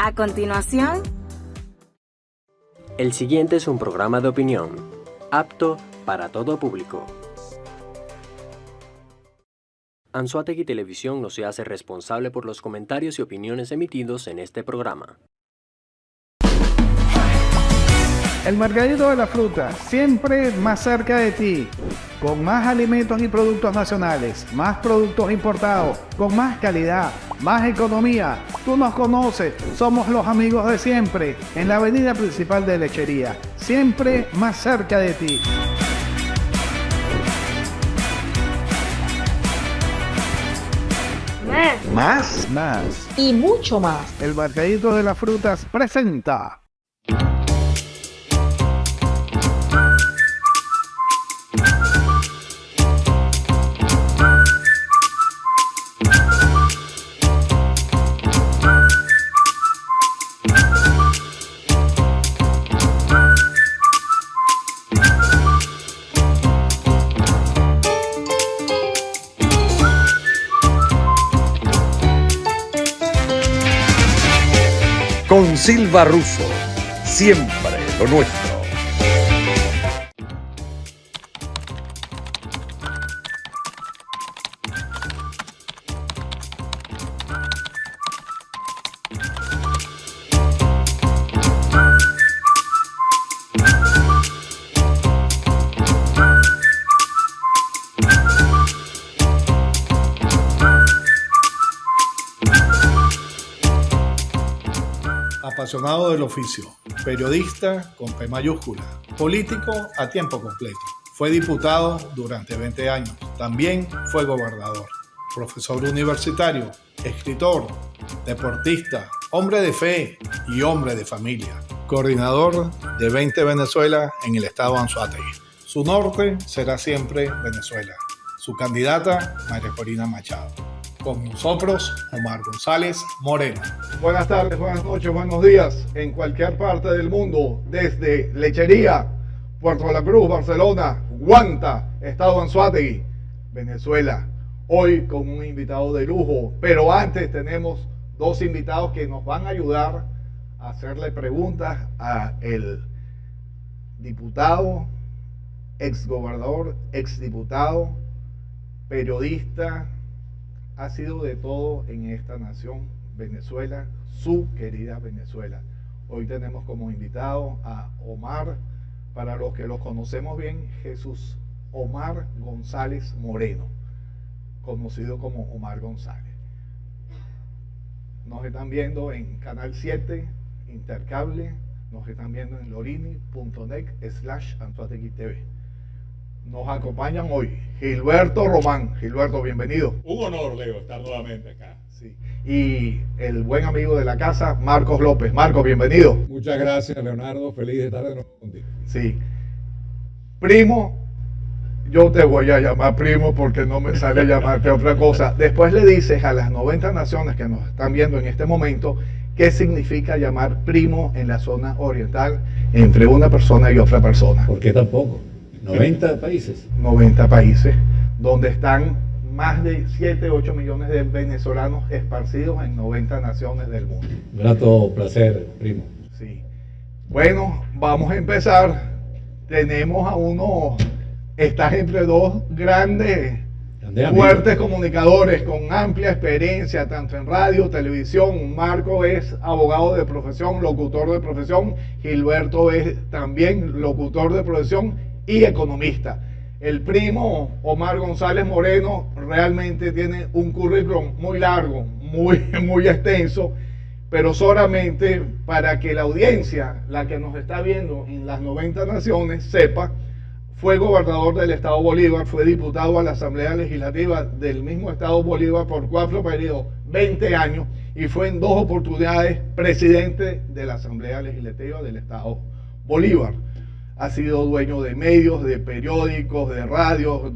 A continuación, el siguiente es un programa de opinión, apto para todo público. Anzoátegui Televisión no se hace responsable por los comentarios y opiniones emitidos en este programa. El mercadito de la fruta, siempre más cerca de ti, con más alimentos y productos nacionales, más productos importados, con más calidad, más economía. Tú nos conoces, somos los amigos de siempre, en la avenida principal de Lechería, siempre más cerca de ti. Más. Y mucho más. El mercadito de las frutas presenta. Con Silva Russo, siempre lo nuestro. Apasionado del oficio, periodista con P mayúscula, político a tiempo completo. Fue diputado durante 20 años, también fue gobernador, profesor universitario, escritor, deportista, hombre de fe y hombre de familia. Coordinador de 20 Venezuela en el estado Anzoátegui. Su norte será siempre Venezuela. Su candidata, María Corina Machado. Con nosotros, Omar González Moreno. Buenas tardes, buenas noches, buenos días, en cualquier parte del mundo, desde Lechería, Puerto La Cruz, Barcelona, Guanta, Estado Anzoátegui, Venezuela. Hoy con un invitado de lujo, pero antes tenemos dos invitados que nos van a ayudar a hacerle preguntas a el diputado, exgobernador, exdiputado, periodista. Ha sido de todo en esta nación, Venezuela, su querida Venezuela. Hoy tenemos como invitado a Omar, para los que los conocemos bien, Jesús Omar González Moreno, conocido como Omar González. Nos están viendo en Canal 7, Intercable, nos están viendo en lorini.net/Anzoátegui TV. Nos acompañan hoy Gilberto Román. Gilberto, bienvenido. Un honor, Leo, estar nuevamente acá. Sí. Y el buen amigo de la casa, Marcos López. Marcos, bienvenido. Muchas gracias, Leonardo. Feliz de estar de nuevo contigo. Sí. Primo, yo te voy a llamar primo porque no me sale llamarte otra cosa. Después le dices a las 90 naciones que nos están viendo en este momento qué significa llamar primo en la zona oriental entre una persona y otra persona. ¿Por qué tampoco? 90 países. 90 países, donde están más de 7, 8 millones de venezolanos esparcidos en 90 naciones del mundo. Grato placer, primo. Sí. Bueno, vamos a empezar. Tenemos a uno, estás entre dos grandes, fuertes comunicadores con amplia experiencia, tanto en radio, televisión. Marco es abogado de profesión, locutor de profesión. Gilberto es también locutor de profesión y economista. El primo Omar González Moreno realmente tiene un currículum muy largo, muy extenso, pero solamente para que la audiencia, la que nos está viendo en las 90 naciones, sepa, fue gobernador del estado Bolívar, fue diputado a la Asamblea Legislativa del mismo estado Bolívar por 4 periodos, 20 años, y fue en 2 oportunidades presidente de la Asamblea Legislativa del estado Bolívar. Ha sido dueño de medios, de periódicos, de radios,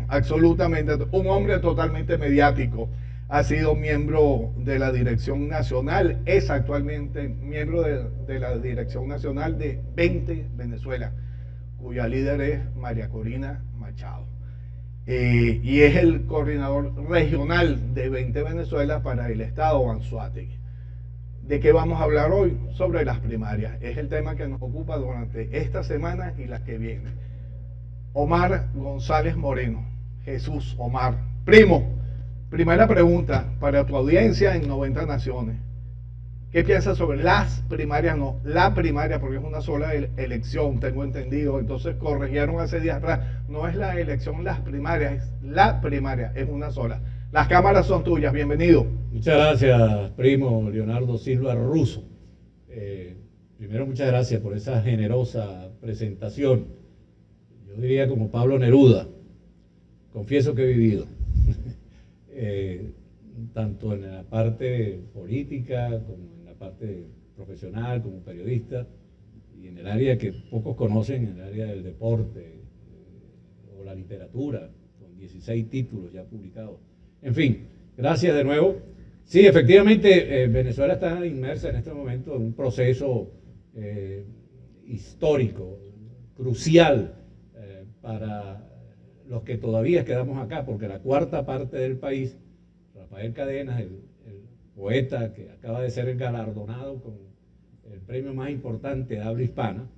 absolutamente un hombre totalmente mediático. Ha sido miembro de la Dirección Nacional, es actualmente miembro de la Dirección Nacional de 20 Venezuela, cuya líder es María Corina Machado. Y es el coordinador regional de 20 Venezuela para el estado Anzoátegui. ¿De qué vamos a hablar hoy? Sobre las primarias. Es el tema que nos ocupa durante esta semana y las que vienen. Omar González Moreno. Jesús Omar. Primo, primera pregunta para tu audiencia en 90 Naciones. ¿Qué piensas sobre las primarias? No, la primaria, porque es una sola elección, tengo entendido. Entonces corrigieron hace días atrás. No es la elección, las primarias, es la primaria, es una sola. Las cámaras son tuyas, bienvenido. Muchas gracias, primo Leonardo Silva Russo. Primero, muchas gracias por esa generosa presentación. Yo diría como Pablo Neruda, confieso que he vivido. Tanto en la parte política como en la parte profesional, como periodista, y en el área que pocos conocen, en el área del deporte o la literatura, con 16 títulos ya publicados. En fin, gracias de nuevo. Sí, efectivamente, Venezuela está inmersa en este momento en un proceso histórico, crucial para los que todavía quedamos acá, porque la cuarta parte del país, Rafael Cadenas, el poeta que acaba de ser galardonado con el premio más importante de habla hispana,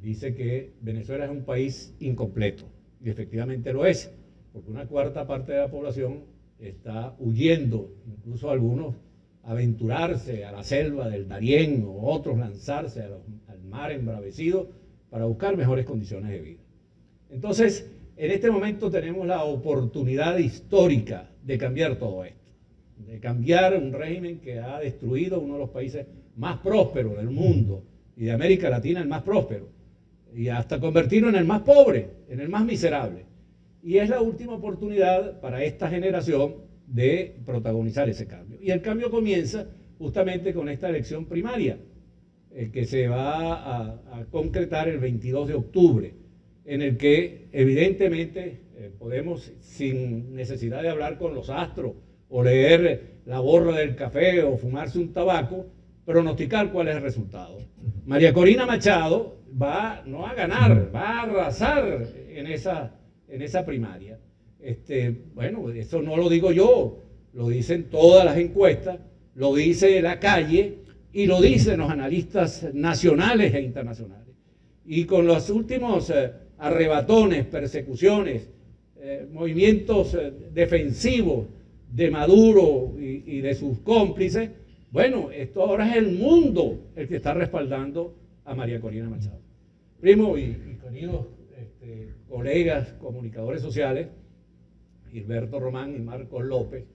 dice que Venezuela es un país incompleto, y efectivamente lo es, porque una cuarta parte de la población está huyendo, incluso algunos aventurarse a la selva del Darién o otros lanzarse al mar embravecido para buscar mejores condiciones de vida. Entonces, en este momento tenemos la oportunidad histórica de cambiar todo esto, de cambiar un régimen que ha destruido uno de los países más prósperos del mundo y de América Latina el más próspero, y hasta convertirlo en el más pobre, en el más miserable. Y es la última oportunidad para esta generación de protagonizar ese cambio. Y el cambio comienza justamente con esta elección primaria, que se va a concretar el 22 de octubre, en el que evidentemente podemos, sin necesidad de hablar con los astros o leer la borra del café o fumarse un tabaco, pronosticar cuál es el resultado. María Corina Machado va no a ganar, va a arrasar en esa primaria. Bueno, eso no lo digo yo, lo dicen todas las encuestas, lo dice la calle y lo dicen los analistas nacionales e internacionales. Y con los últimos arrebatones, persecuciones, movimientos defensivos de Maduro y de sus cómplices, bueno, esto ahora es el mundo el que está respaldando a María Corina Machado. Primo y queridos colegas comunicadores sociales, Gilberto Román y Marcos López,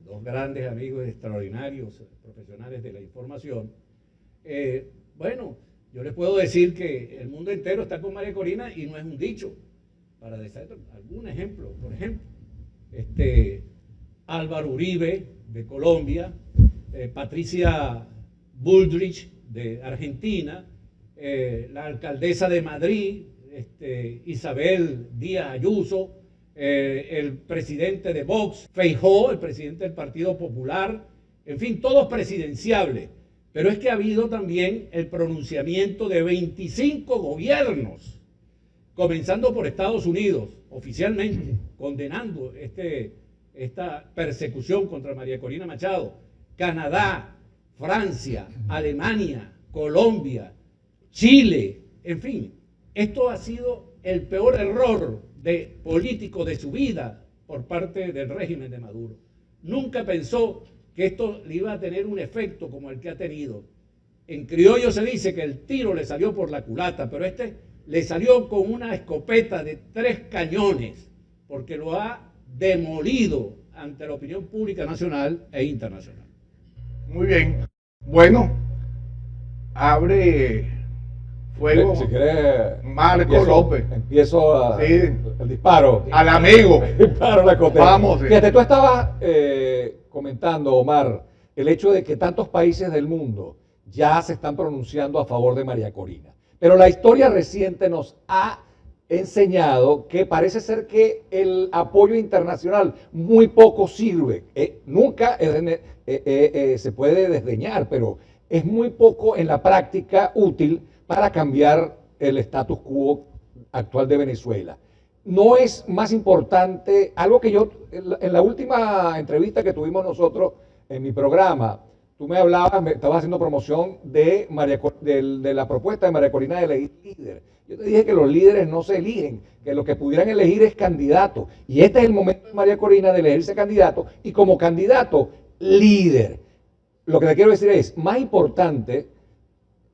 dos grandes amigos extraordinarios profesionales de la información, bueno, yo les puedo decir que el mundo entero está con María Corina y no es un dicho. Para decir algún ejemplo, por ejemplo, Álvaro Uribe de Colombia, Patricia Bullrich de Argentina, la alcaldesa de Madrid, Isabel Díaz Ayuso, el presidente de Vox, Feijóo, el presidente del Partido Popular, en fin, todos presidenciables. Pero es que ha habido también el pronunciamiento de 25 gobiernos, comenzando por Estados Unidos, oficialmente, condenando esta persecución contra María Corina Machado, Canadá, Francia, Alemania, Colombia, Chile, en fin. Esto ha sido el peor error político de su vida por parte del régimen de Maduro. Nunca pensó que esto le iba a tener un efecto como el que ha tenido. En criollo se dice que el tiro le salió por la culata, pero le salió con una escopeta de 3 cañones, porque lo ha demolido ante la opinión pública nacional e internacional. Muy bien. Bueno, abre fuego. Si quieres, Marco López. Empiezo el disparo. Al amigo. Disparo la cotera. Vamos. Fíjate, tú estabas comentando, Omar, el hecho de que tantos países del mundo ya se están pronunciando a favor de María Corina. Pero la historia reciente nos ha enseñado que parece ser que el apoyo internacional muy poco sirve. Nunca se puede desdeñar, pero es muy poco en la práctica útil para cambiar el status quo actual de Venezuela. No es más importante, algo que yo, en la última entrevista que tuvimos nosotros en mi programa, tú me hablabas, estabas haciendo promoción de la propuesta de María Corina de elegir líder. Yo te dije que los líderes no se eligen, que lo que pudieran elegir es candidato. Y este es el momento de María Corina de elegirse candidato y como candidato, líder. Lo que te quiero decir es, más importante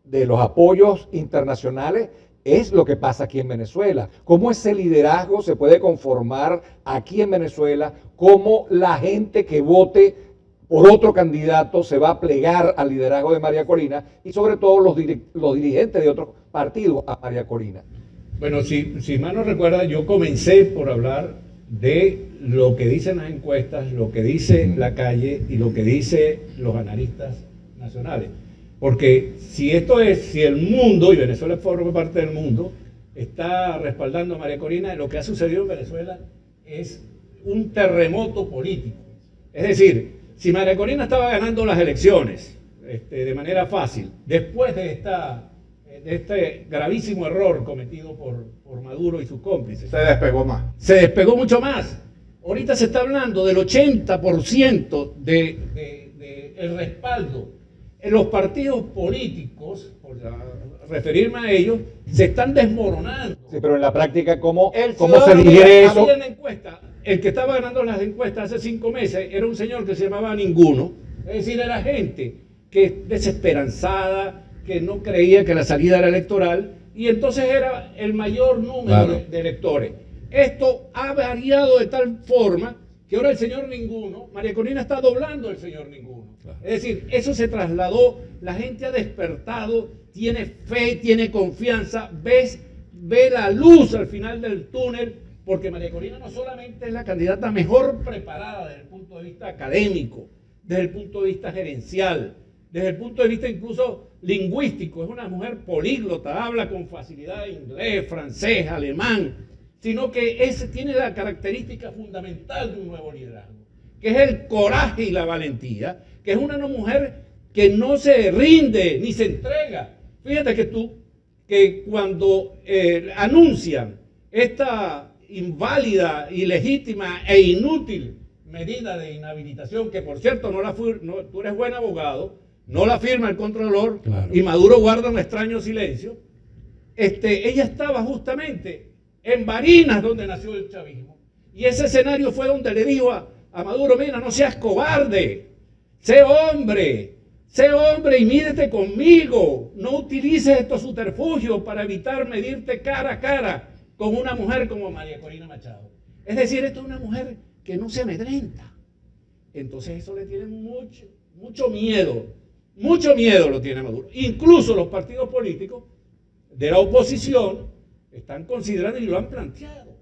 de los apoyos internacionales es lo que pasa aquí en Venezuela. Cómo ese liderazgo se puede conformar aquí en Venezuela, cómo la gente que vote por otro candidato se va a plegar al liderazgo de María Corina y sobre todo los dirigentes de otros partidos a María Corina. Bueno, si mal no recuerda, yo comencé por hablar de lo que dicen las encuestas, lo que dice la calle y lo que dicen los analistas nacionales. Porque si el mundo, y Venezuela forma parte del mundo, está respaldando a María Corina, lo que ha sucedido en Venezuela es un terremoto político. Es decir, si María Corina estaba ganando las elecciones de manera fácil, después de este gravísimo error cometido por Maduro y sus cómplices, Se despegó más. se despegó mucho más. Ahorita se está hablando del 80% del respaldo. En los partidos políticos, por referirme a ellos, se están desmoronando. Sí, pero en la práctica, ¿cómo se ciudadano, digiere eso? había una encuesta, el que estaba ganando las encuestas hace 5 meses era un señor que se llamaba Ninguno. Es decir, era gente que desesperanzada, que no creía que la salida era electoral, y entonces era el mayor número de electores. Esto ha variado de tal forma que ahora el señor Ninguno, María Corina está doblando al señor Ninguno. Es decir, eso se trasladó, la gente ha despertado, tiene fe, tiene confianza, ve la luz al final del túnel, porque María Corina no solamente es la candidata mejor preparada desde el punto de vista académico, desde el punto de vista gerencial, desde el punto de vista incluso lingüístico, es una mujer políglota, habla con facilidad inglés, francés, alemán, sino que tiene la característica fundamental de un nuevo liderazgo, que es el coraje y la valentía, que es una mujer que no se rinde ni se entrega. Fíjate que cuando anuncian esta inválida, ilegítima e inútil medida de inhabilitación, que por cierto tú eres buen abogado, no la firma el Contralor, claro, y Maduro guarda un extraño silencio, ella estaba justamente en Barinas, donde nació el chavismo, y ese escenario fue donde le dijo a Maduro: mira, no seas cobarde, sé hombre y mídete conmigo, no utilices estos subterfugios para evitar medirte cara a cara con una mujer como María Corina Machado. Es decir, esto es una mujer que no se amedrenta. Entonces eso le tiene mucho miedo lo tiene Maduro. Incluso los partidos políticos de la oposición están considerando y lo han planteado,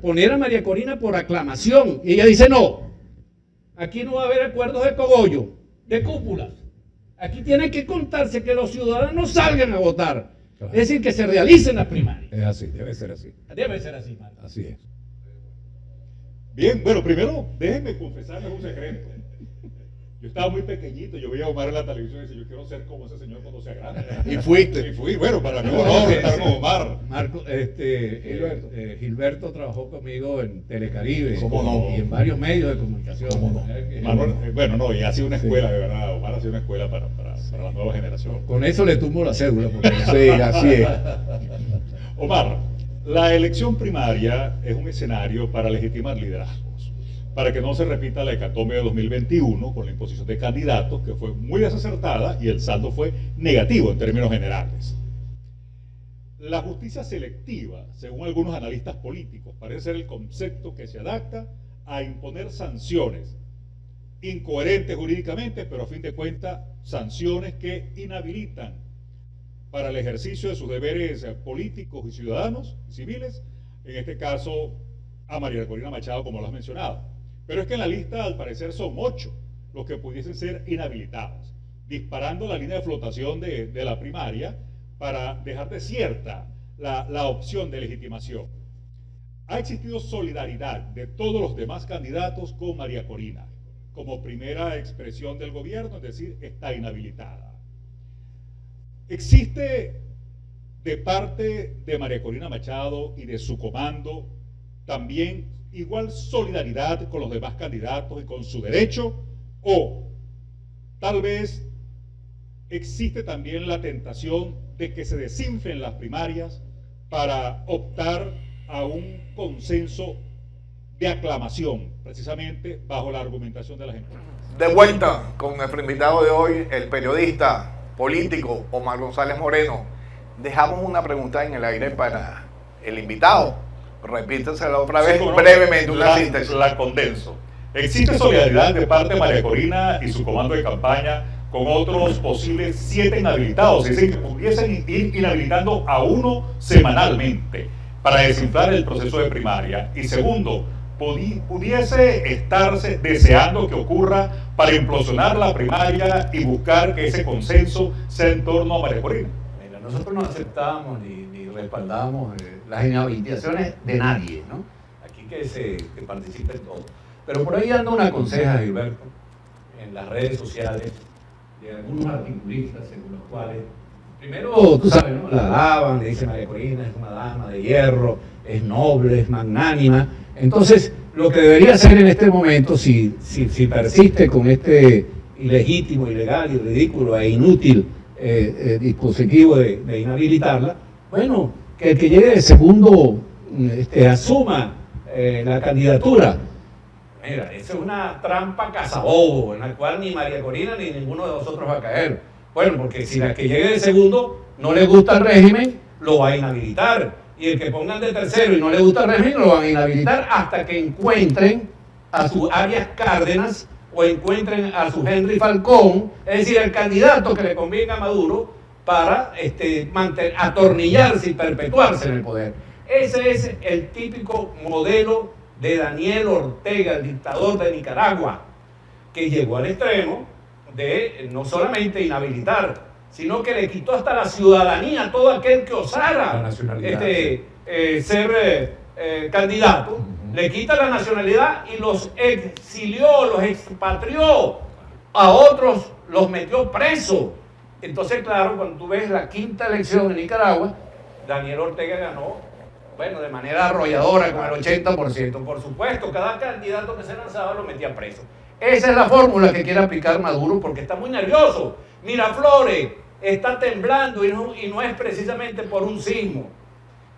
poner a María Corina por aclamación, y ella dice: no, aquí no va a haber acuerdos de cogollo, de cúpulas, aquí tiene que contarse que los ciudadanos salgan a votar, claro, es decir, que se realicen las primarias. Es así, debe ser así. Debe ser así, Marco. Así es. Bien, bueno, primero déjenme confesarles un secreto. Yo estaba muy pequeñito, yo veía a Omar en la televisión y decía: yo quiero ser como ese señor cuando sea grande. Y fuiste. Y fui, bueno, para mí un honor estar con Omar. Marco, Gilberto trabajó conmigo en Telecaribe, ¿Cómo no? Y en varios medios de comunicación. ¿Cómo no? Manuel, bueno, no, y ha sido una escuela, de verdad. Omar ha sido una escuela para la nueva generación. Con eso le tumbo la cédula. Porque Sí, así es. Omar, la elección primaria es un escenario para legitimar liderazgos, para que no se repita la hecatombe de 2021 con la imposición de candidatos, que fue muy desacertada y el saldo fue negativo en términos generales. La justicia selectiva, según algunos analistas políticos, parece ser el concepto que se adapta a imponer sanciones incoherentes jurídicamente, pero a fin de cuentas sanciones que inhabilitan para el ejercicio de sus deberes políticos y ciudadanos y civiles, en este caso a María Corina Machado, como lo has mencionado. Pero es que en la lista, al parecer, son 8 los que pudiesen ser inhabilitados, disparando la línea de flotación de la primaria para dejar desierta la opción de legitimación. Ha existido solidaridad de todos los demás candidatos con María Corina, como primera expresión del gobierno, es decir, está inhabilitada. Existe de parte de María Corina Machado y de su comando también igual solidaridad con los demás candidatos y con su derecho, o tal vez existe también la tentación de que se desinflen las primarias para optar a un consenso de aclamación, precisamente bajo la argumentación de la gente. De vuelta con nuestro invitado de hoy, el periodista político Omar González Moreno. Dejamos una pregunta en el aire para el invitado. Repítesela otra vez, brevemente, una síntesis. La condenso. ¿Existe solidaridad de parte de María Corina y su comando de campaña con otros posibles 7 inhabilitados? Es decir, que pudiesen ir inhabilitando a uno semanalmente para desinflar el proceso de primaria. Y segundo, pudiese estarse deseando que ocurra para implosionar la primaria y buscar que ese consenso sea en torno a María Corina. Mira, nosotros no aceptamos ni respaldamos las inhabilitaciones de nadie, ¿no? Aquí que participen todos. Pero por ahí anda una conseja, Gilberto, en las redes sociales, de algunos articulistas, según los cuales, primero, tú sabes, ¿no? La alaban, le dicen María Corina es una dama de hierro, es noble, es magnánima. Entonces, lo que debería hacer en este momento, si persiste con este ilegítimo, ilegal y ridículo e inútil dispositivo de inhabilitarla, bueno, que el que llegue de segundo asuma la candidatura. Mira, esa es una trampa cazabobo, en la cual ni María Corina ni ninguno de nosotros va a caer. Bueno, porque si la que llegue de segundo no le gusta el régimen, lo va a inhabilitar. Y el que pongan de tercero y no le gusta el régimen, lo van a inhabilitar hasta que encuentren a su Arias Cárdenas o encuentren a su Henry Falcón, es decir, el candidato que le convenga a Maduro para atornillarse y perpetuarse en el poder. Ese es el típico modelo de Daniel Ortega, el dictador de Nicaragua, que llegó al extremo de no solamente inhabilitar, sino que le quitó hasta la ciudadanía a todo aquel que osara ser candidato. Le quita la nacionalidad y los exilió, los expatrió, a otros los metió presos. Entonces, claro, cuando tú ves la quinta elección en Nicaragua, Daniel Ortega ganó, bueno, de manera arrolladora, con el 80%. Por supuesto, cada candidato que se lanzaba lo metía preso. Esa es la fórmula que quiere aplicar Maduro porque está muy nervioso. Miraflores está temblando y no es precisamente por un sismo.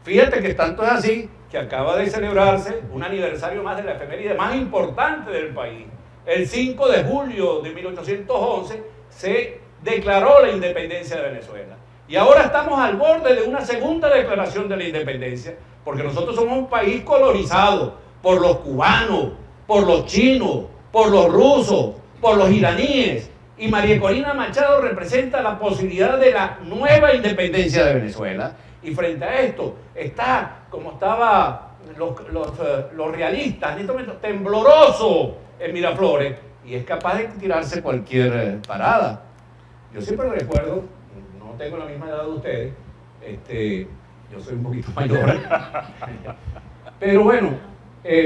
Fíjate que tanto es así que acaba de celebrarse un aniversario más de la efeméride más importante del país. El 5 de julio de 1811 se declaró la independencia de Venezuela. Y ahora estamos al borde de una segunda declaración de la independencia, porque nosotros somos un país colonizado por los cubanos, por los chinos, por los rusos, por los iraníes. Y María Corina Machado representa la posibilidad de la nueva independencia de Venezuela. Y frente a esto está, como estaban los realistas, en este momento tembloroso en Miraflores, y es capaz de tirarse cualquier parada. Yo siempre recuerdo, no tengo la misma edad de ustedes, yo soy un poquito mayor, pero bueno,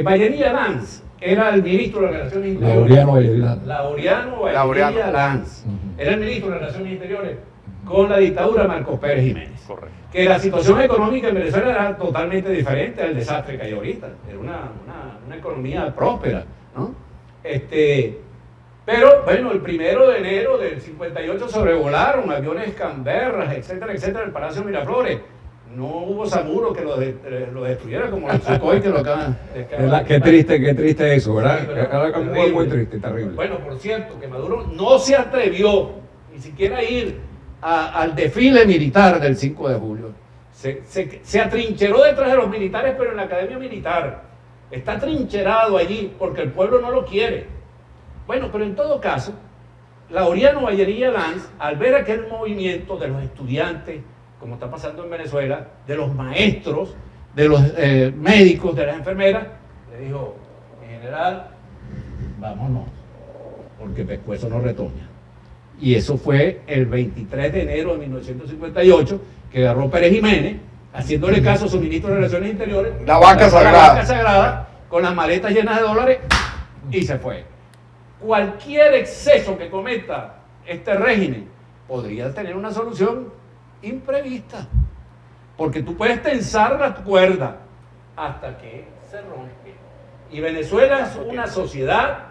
Vallería Lanz era el ministro de Relaciones Interiores. Laureano Vallería Lanz era el ministro de Relaciones Interiores con la dictadura de Marcos Pérez Jiménez. Correcto. Que la situación económica en Venezuela era totalmente diferente al desastre que hay ahorita. Era una economía próspera, ¿no? Pero bueno, el 1 de enero del 58 sobrevolaron aviones Canberras, etcétera, etcétera, el Palacio Miraflores. No hubo Zamuro que lo destruyera como el Sukhoi que lo acaban de... Qué triste eso, ¿verdad? Sí, muy triste, terrible. Bueno, por cierto, que Maduro no se atrevió ni siquiera a ir al desfile militar del 5 de julio. Se atrincheró detrás de los militares, pero en la academia militar. Está atrincherado allí porque el pueblo no lo quiere. Bueno, pero en todo caso, Laureano Vallería Lanz, al ver aquel movimiento de los estudiantes, como está pasando en Venezuela, de los maestros, de los médicos, de las enfermeras, le dijo: en general, vámonos, porque pescuezo no retoña. Y eso fue el 23 de enero de 1958, que agarró Pérez Jiménez, haciéndole caso a su ministro de Relaciones Interiores, la vaca sagrada, con las maletas llenas de dólares, y se fue. Cualquier exceso que cometa este régimen podría tener una solución imprevista, porque tú puedes tensar la cuerda hasta que se rompe. Y Venezuela es una sociedad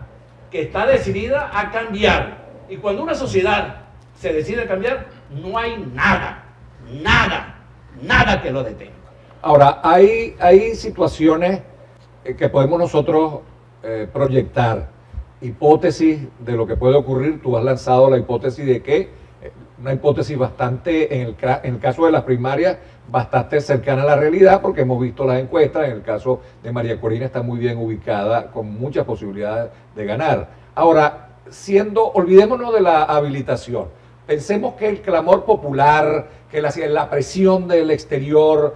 que está decidida a cambiar. Y cuando una sociedad se decide cambiar, no hay nada que lo detenga. Ahora, hay situaciones que podemos nosotros proyectar, hipótesis de lo que puede ocurrir. Tú has lanzado la hipótesis de que, una hipótesis bastante, en el caso de las primarias, bastante cercana a la realidad, porque hemos visto las encuestas. En el caso de María Corina está muy bien ubicada, con muchas posibilidades de ganar. Ahora, olvidémonos de la habilitación. Pensemos que el clamor popular, que la presión del exterior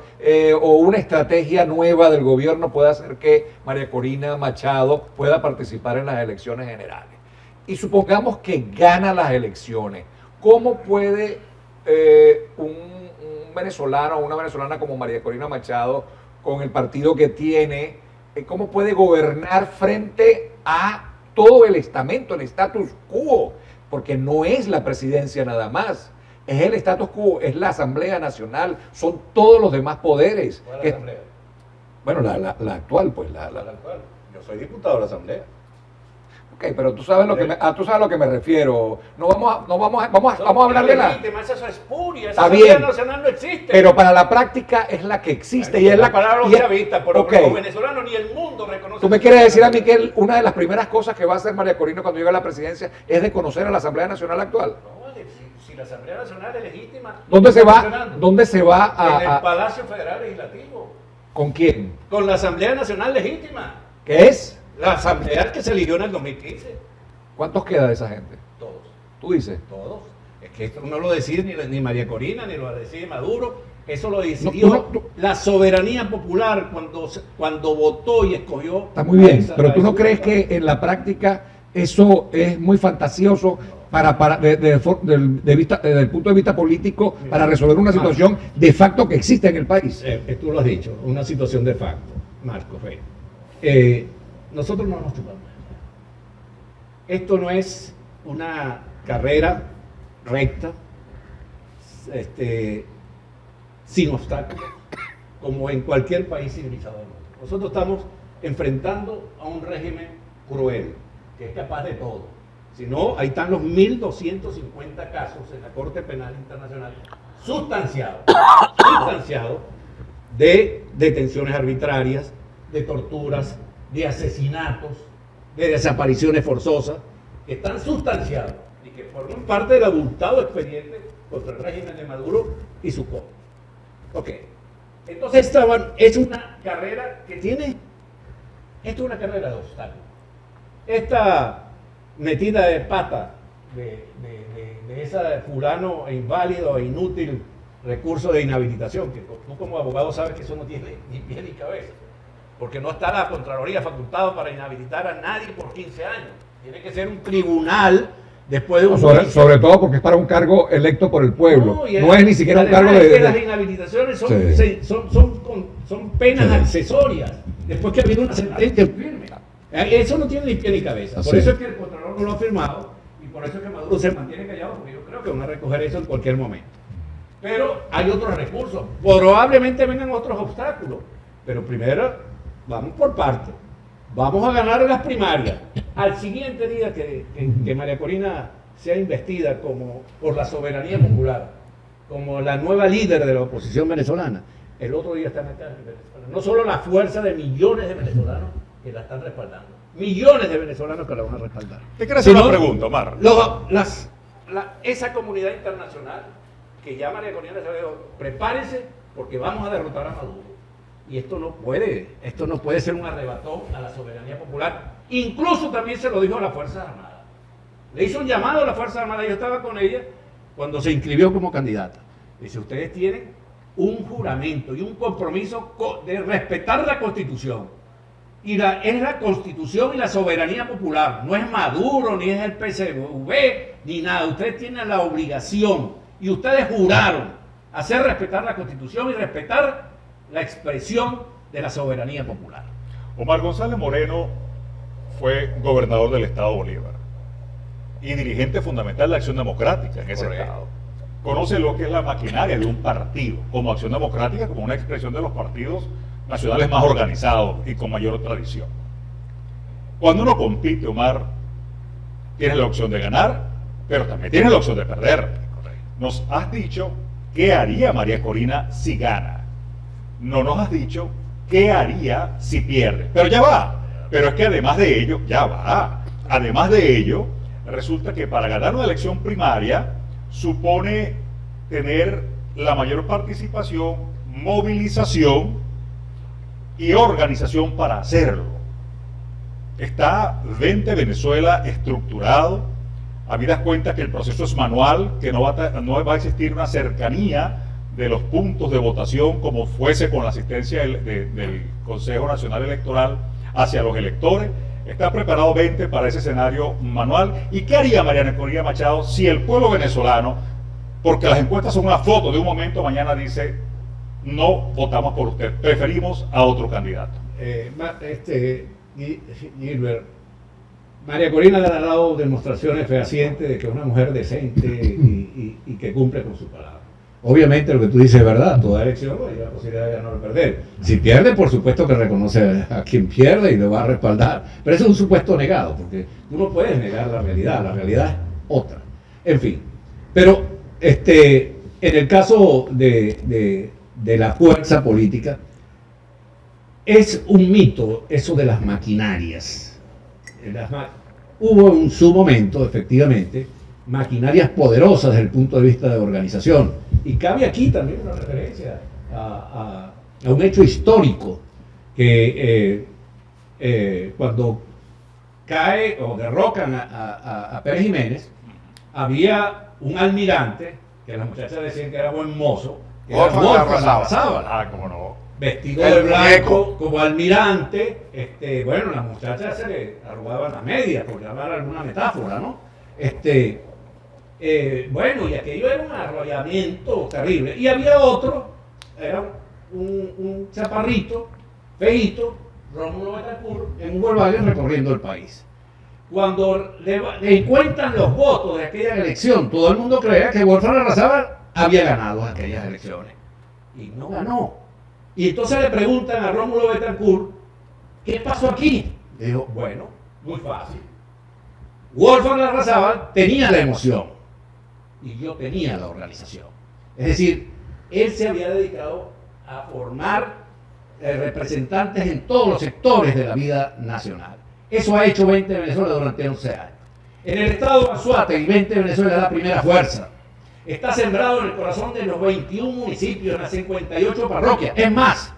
o una estrategia nueva del gobierno pueda hacer que María Corina Machado pueda participar en las elecciones generales. Y supongamos que gana las elecciones. ¿Cómo puede un venezolano o una venezolana como María Corina Machado, con el partido que tiene, cómo puede gobernar frente a todo el estamento, el status quo? Porque no es la presidencia nada más, es el status quo, es la Asamblea Nacional, son todos los demás poderes. ¿Cuál es la Asamblea? Bueno, la actual, pues. La actual. Yo soy diputado de la Asamblea. Ok, pero tú sabes tú sabes a lo que me refiero. Vamos a hablar de la... Eso es espuria, Está esa Asamblea bien, Nacional no existe. pero para la práctica es la que existe. Y es la palabra y es- chavista, pero ok. los venezolanos ni el mundo reconoce. ¿Tú me quieres decir a mí que una de las primeras cosas que va a hacer María Corina cuando llegue a la presidencia es de conocer a la Asamblea Nacional actual? No, si la Asamblea Nacional es legítima. ¿Dónde se va? funcionando. ¿Dónde se va En el a Palacio Federal Legislativo. ¿Con quién? Con la Asamblea Nacional legítima. ¿Qué es? La Asamblea que se eligió en el 2015. ¿Cuántos queda de esa gente? Todos. Tú dices. Todos. Es que esto no lo decide ni María Corina, ni lo decide Maduro. Eso lo decidió No, la soberanía popular cuando votó y escogió. Está muy bien, a pero tú no esa crees persona. que en la práctica eso es muy fantasioso desde el punto de vista político para resolver una situación de facto que existe en el país. Tú lo has dicho, una situación de facto, Marco. Nosotros no nos chupamos. Esto no es una carrera recta, sin obstáculos, como en cualquier país civilizado del mundo. Nosotros estamos enfrentando a un régimen cruel, que es capaz de todo. Si no, ahí están los 1.250 casos en la Corte Penal Internacional sustanciados de detenciones arbitrarias, de torturas, de asesinatos, de desapariciones forzosas, que están sustanciados y que forman parte del abultado expediente contra el régimen de Maduro y su cómplices. Ok, entonces esta es una carrera que tiene, esto es una carrera de obstáculos. Esta metida de pata de ese fulano inválido e inútil recurso de inhabilitación, que tú como abogado sabes que eso no tiene ni pie ni cabeza, porque no está la Contraloría facultada para inhabilitar a nadie por 15 años. Tiene que ser un tribunal después de un juicio. Sobre todo porque es para un cargo electo por el pueblo. y No es ni siquiera un cargo además es de... que las inhabilitaciones Sí. son penas Sí. accesorias, después que ha habido una sentencia firme. Eso no tiene ni pie ni cabeza. Por Sí. eso es que el Contralor no lo ha firmado y por eso es que Maduro se mantiene callado, porque yo creo que van a recoger eso en cualquier momento. Pero hay otros recursos. Probablemente vengan otros obstáculos. Pero primero, vamos por partes. Vamos a ganar las primarias. Al siguiente día que María Corina sea investida por la soberanía popular, como la nueva líder de la oposición venezolana, el otro día están acá en Venezuela. No solo la fuerza de millones de venezolanos que la están respaldando, millones de venezolanos que la van a respaldar. Te quiero hacer Sino una pregunta, Omar. Esa comunidad internacional que ya María Corina se dijo, prepárense porque vamos a derrotar a Maduro. Y esto no puede ser un arrebatón a la soberanía popular. Incluso también se lo dijo a las Fuerzas Armadas. Le hizo un llamado a las Fuerzas Armadas, yo estaba con ella cuando se inscribió como candidata. Dice, ustedes tienen un juramento y un compromiso de respetar la Constitución. Y es la Constitución y la soberanía popular. No es Maduro, ni es el PSV, ni nada. Ustedes tienen la obligación y ustedes juraron hacer respetar la Constitución y respetar la expresión de la soberanía popular. Omar González Moreno fue gobernador del estado Bolívar y dirigente fundamental de la Acción Democrática en ese Correcto. estado. Conoce lo que es la maquinaria de un partido, como Acción Democrática, como una expresión de los partidos nacionales más organizados y con mayor tradición. Cuando uno compite, Omar, tienes la opción de ganar pero también tiene la opción de perder. Nos has dicho qué haría María Corina si gana. No nos has dicho qué haría si pierde. Pero ya va. Pero es que además de ello, ya va. Además de ello, resulta que para ganar una elección primaria supone tener la mayor participación, movilización y organización para hacerlo. Está Vente Venezuela estructurado, habidas cuentas que el proceso es manual, que no va a existir una cercanía de los puntos de votación como fuese con la asistencia del Consejo Nacional Electoral hacia los electores. Está preparado 20 para ese escenario manual. ¿Y qué haría Mariana Corina Machado si el pueblo venezolano, porque las encuestas son una foto de un momento, mañana dice, no votamos por usted, preferimos a otro candidato? Gilbert, María Corina le ha dado demostraciones fehacientes de que es una mujer decente y que cumple con su palabra. Obviamente lo que tú dices es verdad, toda elección hay la posibilidad de ganar o perder. Si pierde, por supuesto que reconoce a quien pierde y lo va a respaldar, pero eso es un supuesto negado, porque tú no puedes negar la realidad es otra. En fin, pero en el caso de la fuerza política, es un mito eso de las maquinarias. Hubo en su momento, efectivamente, maquinarias poderosas desde el punto de vista de organización. Y cabe aquí también una referencia a un hecho histórico que cuando cae o derrocan a Pérez Jiménez, había un almirante, que las muchachas decían que era buen mozo, que era Wolfgang Larrazábal. Ah, cómo no. Vestido de blanco como almirante, bueno, las muchachas se le arrugaban las medias, por llamar alguna metáfora, ¿no? Bueno, y aquello era un arrollamiento terrible. Y había otro, era un chaparrito, feíto, Rómulo Betancourt, en un Volkswagen recorriendo el país. Cuando le encuentran los votos de aquella elección, todo el mundo creía que Wolfgang Larrazábal había ganado aquellas elecciones. Y no ganó. Y entonces le preguntan a Rómulo Betancourt, ¿qué pasó aquí? Le dijo, bueno, muy fácil. Wolfgang Larrazábal tenía la emoción y yo tenía la organización. Es decir, él se había dedicado a formar representantes en todos los sectores de la vida nacional. Eso ha hecho 20 Venezuela durante 11 años. En el estado de Anzoátegui, 20 Venezuela es la primera fuerza. Está sembrado en el corazón de los 21 municipios, en las 58 parroquias. Es más,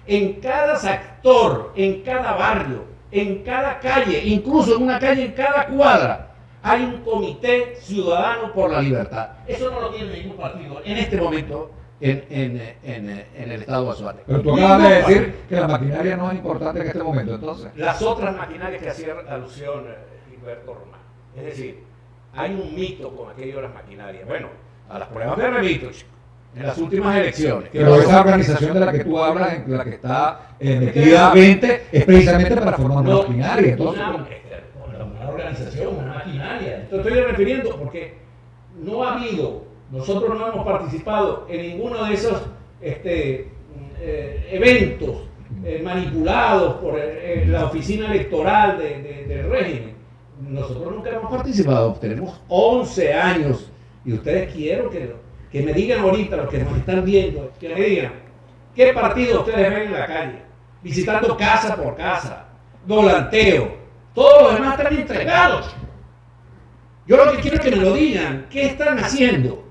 en cada sector, en cada barrio, en cada calle, incluso en una calle, en cada cuadra, hay un comité ciudadano por la libertad. Eso no lo tiene ningún partido en este momento en el estado de Anzoátegui. Pero tú acabas de decir que la maquinaria no es importante en este momento, entonces. Las otras maquinarias que hacía alusión Gilberto Román. Es decir, hay un mito con aquello de las maquinarias. Bueno, a las pruebas me remito, en las últimas elecciones. Pero esa organización de la que tú hablas, en la que está metida 20, es precisamente para formar una maquinaria. Entonces, una organización, una maquinaria. Esto estoy refiriendo porque no ha habido, nosotros no hemos participado en ninguno de esos eventos manipulados por la oficina electoral del régimen. Nosotros nunca hemos participado, tenemos 11 años. Y ustedes quiero que me digan ahorita, los que nos están viendo, que me digan, ¿qué partido ustedes ven en la calle? Visitando casa por casa, volanteo, todos los demás están entregados. Yo lo que quiero es que me lo digan, ¿qué están haciendo?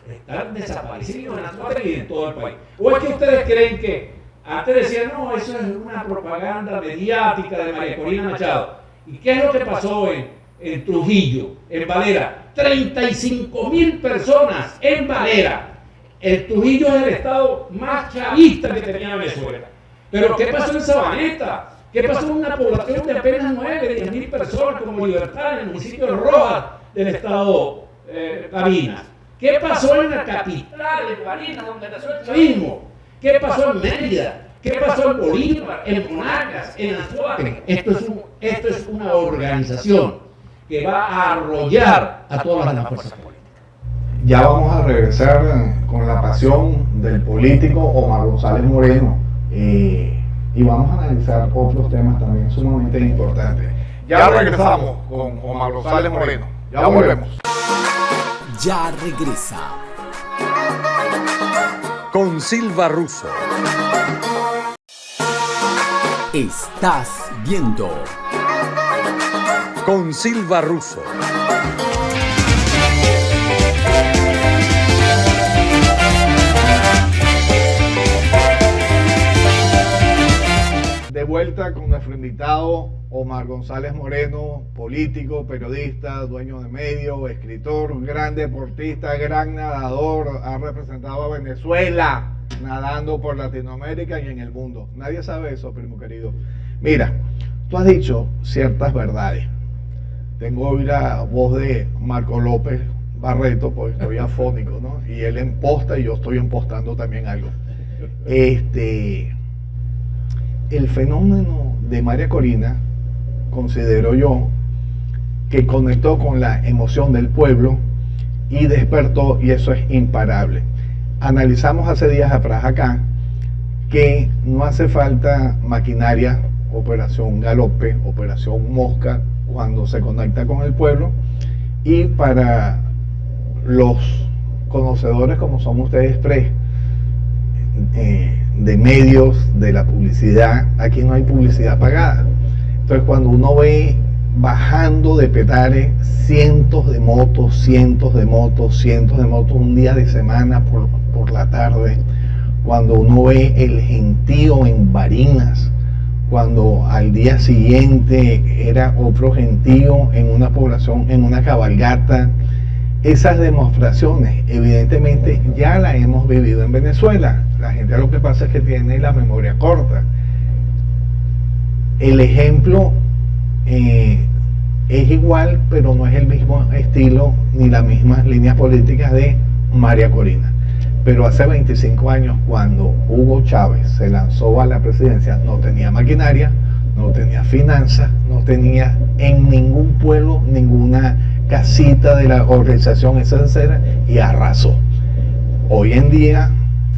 Están desaparecidos en Anzoátegui y en todo el país. ¿O es que ustedes creen que, antes decían, no, eso es una propaganda mediática de María Corina Machado? ¿Y qué es lo que pasó en Trujillo, en Valera? 35.000 personas en Valera. El Trujillo es el estado más chavista que tenía Venezuela. Pero ¿qué pasó en Sabaneta? ¿Qué pasó en una población de apenas 9.000 personas como Libertad en el municipio de Rojas del estado Barinas? ¿Qué pasó en la capital de Barinas, donde nació el chavismo? ¿Qué pasó en Mérida? ¿Qué pasó en Bolívar, en Monagas, en Anzoátegui? Esto es una organización que va a arrollar a todas las demás fuerzas políticas. Ya vamos a regresar con la pasión del político Omar González Moreno y vamos a analizar otros temas también sumamente importantes. Ya regresamos con Omar González Moreno. Ya volvemos. ya regresa. Con Silva Russo. Estás viendo Con Silva Russo. De vuelta con nuestro invitado Omar González Moreno, político, periodista, dueño de medio, escritor, gran deportista, gran nadador, ha representado a Venezuela nadando por Latinoamérica y en el mundo. Nadie sabe eso, primo querido. Mira, tú has dicho ciertas verdades. Tengo hoy la voz de Marco López Barreto, porque estoy afónico, ¿no? Y él emposta y yo estoy empostando también algo. El fenómeno de María Corina, considero yo, que conectó con la emoción del pueblo y despertó, y eso es imparable. Analizamos hace días atrás acá que no hace falta maquinaria, operación Galope, operación Mosca, cuando se conecta con el pueblo, y para los conocedores como son ustedes tres, de medios, de la publicidad, aquí no hay publicidad pagada. Entonces cuando uno ve bajando de Petare cientos de motos, un día de semana por la tarde, cuando uno ve el gentío en Barinas, cuando al día siguiente era otro gentío en una población, en una cabalgata, esas demostraciones evidentemente ya las hemos vivido en Venezuela. La gente lo que pasa es que tiene la memoria corta. El ejemplo es igual, pero no es el mismo estilo ni las mismas líneas políticas de María Corina. Pero hace 25 años, cuando Hugo Chávez se lanzó a la presidencia, no tenía maquinaria, no tenía finanzas, no tenía en ningún pueblo ninguna casita de la organización etcétera, y arrasó. Hoy en día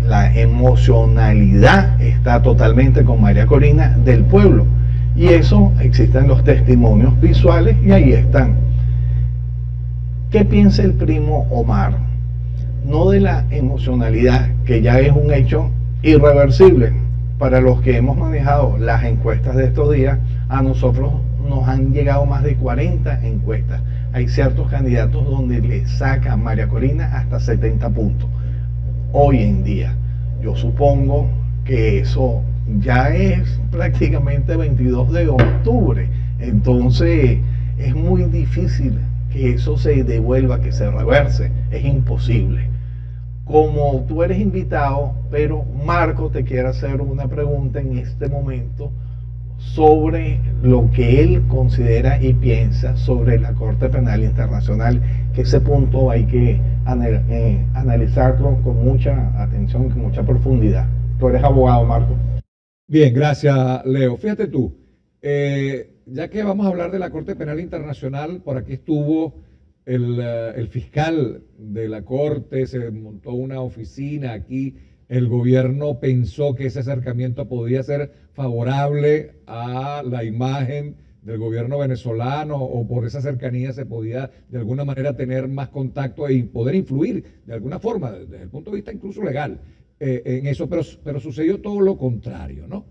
la emocionalidad está totalmente con María Corina del pueblo, y eso existen los testimonios visuales y ahí están. ¿Qué piensa el primo Omar? No de la emocionalidad, que ya es un hecho irreversible. Para los que hemos manejado las encuestas de estos días, a nosotros nos han llegado más de 40 encuestas. Hay ciertos candidatos donde le saca María Corina hasta 70 puntos. Hoy en día, yo supongo que eso ya es prácticamente 22 de octubre. Entonces, es muy difícil que eso se devuelva, que se reverse. Es imposible. Como tú eres invitado, pero Marco te quiere hacer una pregunta en este momento sobre lo que él considera y piensa sobre la Corte Penal Internacional, que ese punto hay que analizarlo con mucha atención, con mucha profundidad. Tú eres abogado, Marco. Bien, gracias, Leo. Fíjate tú, ya que vamos a hablar de la Corte Penal Internacional, por aquí estuvo el fiscal de la Corte, se montó una oficina aquí. El gobierno pensó que ese acercamiento podía ser favorable a la imagen del gobierno venezolano, o por esa cercanía se podía de alguna manera tener más contacto y poder influir de alguna forma, desde el punto de vista incluso legal, en eso, pero sucedió todo lo contrario, ¿no?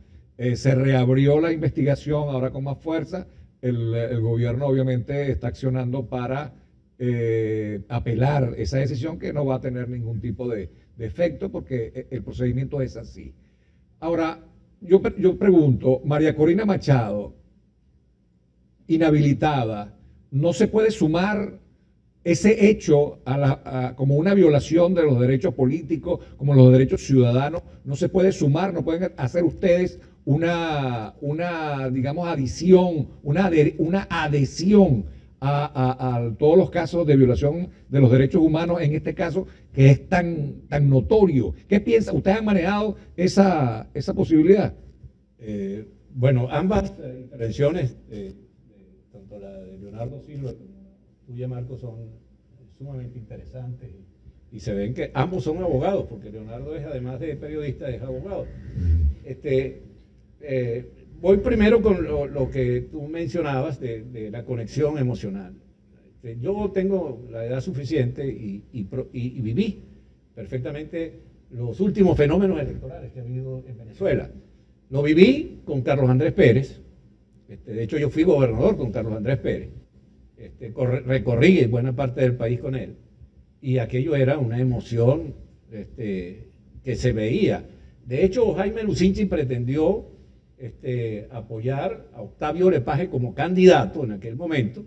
Se reabrió la investigación ahora con más fuerza. El gobierno obviamente está accionando para apelar esa decisión, que no va a tener ningún tipo de efecto, porque el procedimiento es así. Ahora, yo pregunto, María Corina Machado, inhabilitada, ¿no se puede sumar ese hecho como una violación de los derechos políticos, como los derechos ciudadanos? ¿No se puede sumar, no pueden hacer ustedes una digamos, adición, una adhesión a todos los casos de violación de los derechos humanos, en este caso, que es tan notorio? ¿Qué piensa? ¿Ustedes han manejado esa posibilidad? Bueno, ambas intervenciones, tanto la de Leonardo Silva como la tuya, Marco, son sumamente interesantes, y se ven que ambos son abogados, porque Leonardo es, además de periodista, es abogado. Voy primero con lo que tú mencionabas de la conexión emocional. Yo tengo la edad suficiente y viví perfectamente los últimos fenómenos electorales que ha habido en Venezuela. Lo viví con Carlos Andrés Pérez. De hecho, yo fui gobernador con Carlos Andrés Pérez. Recorrí buena parte del país con él. Y aquello era una emoción que se veía. De hecho, Jaime Lucinchi pretendió apoyar a Octavio Lepage como candidato en aquel momento,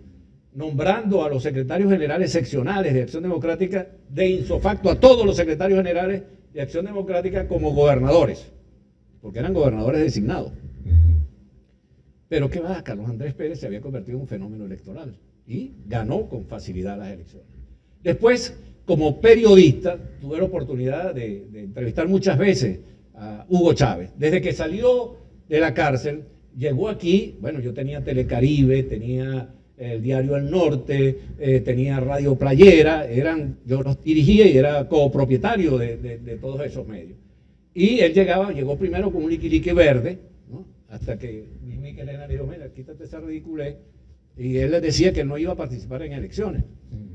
nombrando a los secretarios generales seccionales de Acción Democrática de insofacto a todos los secretarios generales de Acción Democrática como gobernadores, porque eran gobernadores designados. Pero qué va, Carlos Andrés Pérez se había convertido en un fenómeno electoral y ganó con facilidad las elecciones. Después, como periodista, tuve la oportunidad de entrevistar muchas veces a Hugo Chávez. Desde que salió de la cárcel, llegó aquí, bueno, yo tenía Telecaribe, tenía el diario El Norte, tenía Radio Playera, yo los dirigía y era copropietario de todos esos medios. Y él llegó primero con un liquilique verde, ¿no? Hasta que Miquel Elena le dijo, mira, quítate esa ridiculez. Y él le decía que no iba a participar en elecciones.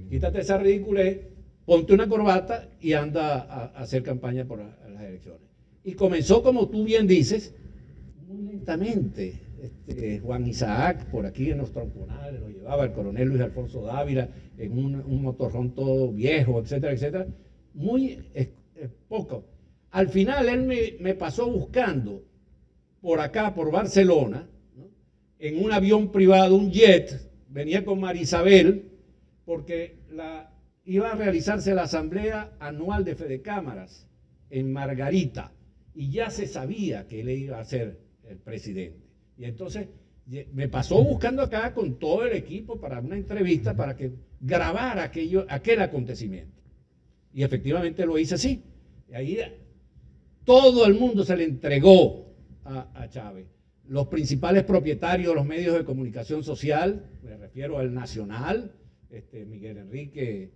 Quítate esa ridiculez, ponte una corbata y anda a hacer campaña por las elecciones. Y comenzó, como tú bien dices, muy lentamente. Juan Isaac, por aquí en los tronconales, lo llevaba el coronel Luis Alfonso Dávila en un motorrón todo viejo, etcétera, etcétera. Muy poco. Al final él me pasó buscando por acá, por Barcelona, ¿no? En un avión privado, un jet, venía con María Isabel, porque iba a realizarse la asamblea anual de Fedecámaras en Margarita, y ya se sabía que él iba a ser el presidente. Y entonces me pasó buscando acá con todo el equipo para una entrevista para que grabara aquel acontecimiento. Y efectivamente lo hice así. Y ahí todo el mundo se le entregó a Chávez. Los principales propietarios de los medios de comunicación social, me refiero al Nacional, Miguel Enrique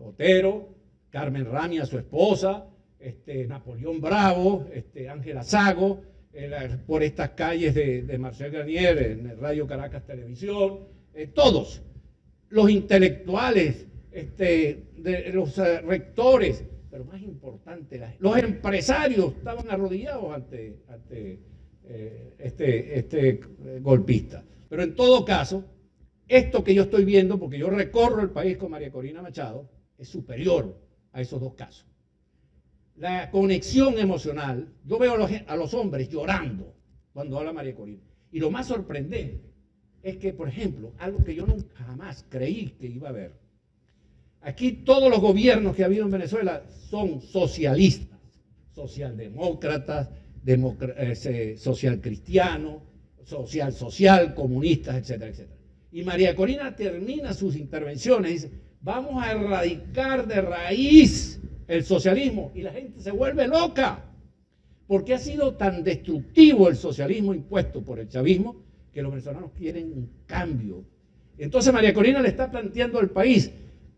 Otero, Carmen Ramia, su esposa, Napoleón Bravo, Ángela Sago, por estas calles de Marcel Garnier, en el Radio Caracas Televisión, todos, los intelectuales, los rectores, pero más importante, los empresarios estaban arrodillados ante este golpista. Pero en todo caso, esto que yo estoy viendo, porque yo recorro el país con María Corina Machado, es superior a esos dos casos. La conexión emocional, yo veo a los hombres llorando cuando habla María Corina. Y lo más sorprendente es que, por ejemplo, algo que yo nunca jamás creí que iba a ver. Aquí todos los gobiernos que ha habido en Venezuela son socialistas, socialdemócratas, social cristiano, social, comunistas, etcétera, etcétera. Y María Corina termina sus intervenciones y dice, vamos a erradicar de raíz el socialismo, y la gente se vuelve loca, porque ha sido tan destructivo el socialismo impuesto por el chavismo que los venezolanos quieren un cambio. Entonces María Corina le está planteando al país,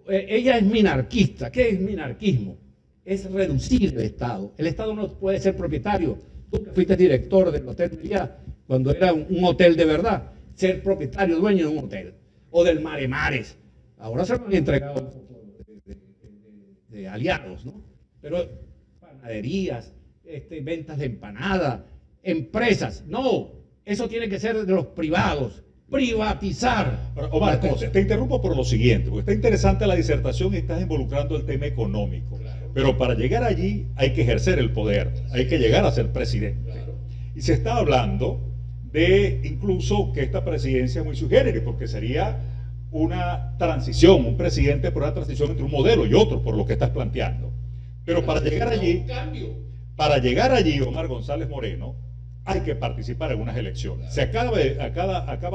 ella es minarquista. ¿Qué es minarquismo? Es reducir el Estado. El Estado no puede ser propietario. Tú que fuiste director del Hotel Meliá, cuando era un hotel de verdad, ser propietario, dueño de un hotel, o del Mare Mares. Ahora se lo han entregado de aliados, ¿no? Pero panaderías, ventas de empanada, empresas, no, eso tiene que ser de los privados, privatizar. Omar, te interrumpo por lo siguiente, porque está interesante la disertación y estás involucrando el tema económico, claro. Pero para llegar allí hay que ejercer el poder, hay que llegar a ser presidente. Claro. Y se está hablando de incluso que esta presidencia es muy sui generis, porque sería una transición, un presidente por una transición entre un modelo y otro, por lo que estás planteando. Pero para llegar allí, Omar González Moreno, hay que participar en unas elecciones. Se acaba